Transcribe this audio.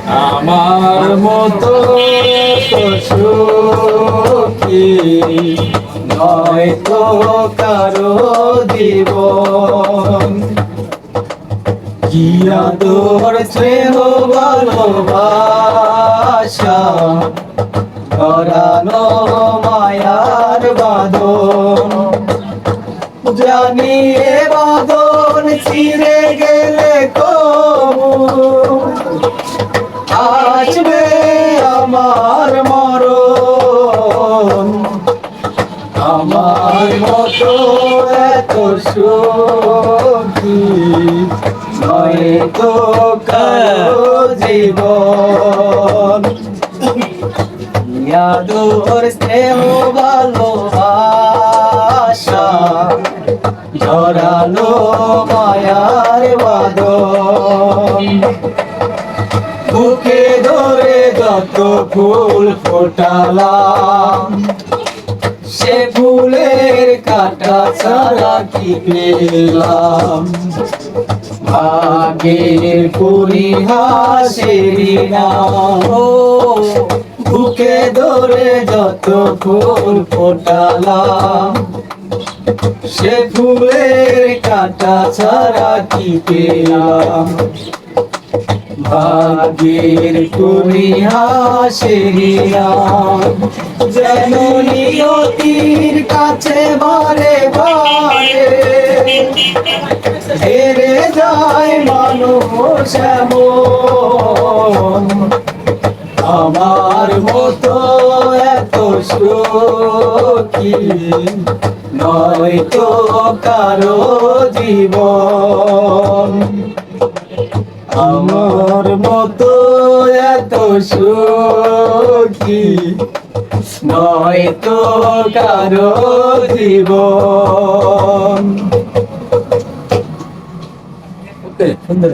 আমার মতো তো সুখী নয় তো কারো জীবন। কি আদর স্নেহ ভালোবাসা ধরানো মায়ার বাঁধন। জানি এ বাঁধন ছিঁড়ে গেলে কবু আসবে আমার মরণ। আমার মতো এত সুখী নয় তো কারো জীবন। আদর স্নেহ ভালোবাসা ঝরানো মায়ার বাঁধন। বুকে ধরে যত ফুল ফোটালাম সে ফুলের কাঁটা ছাড়া কি পেলাম। ভাগ্যের পরিহাসেরই নাম বুকে ধরে যত ফুল ফোটালাম সে ফুলের কাঁটা ছাড়া কি পেলাম। ভাগ্যের পরিহাসেরই নাম যেন নিয়তির কাছে বারে বারে হেরে যায় মানুষ এমন। আমার মতো এত সুখী নয় তো কারো জীবন। আমার মতো এত সুখী নয় তো কারো জীবন। সুন্দর।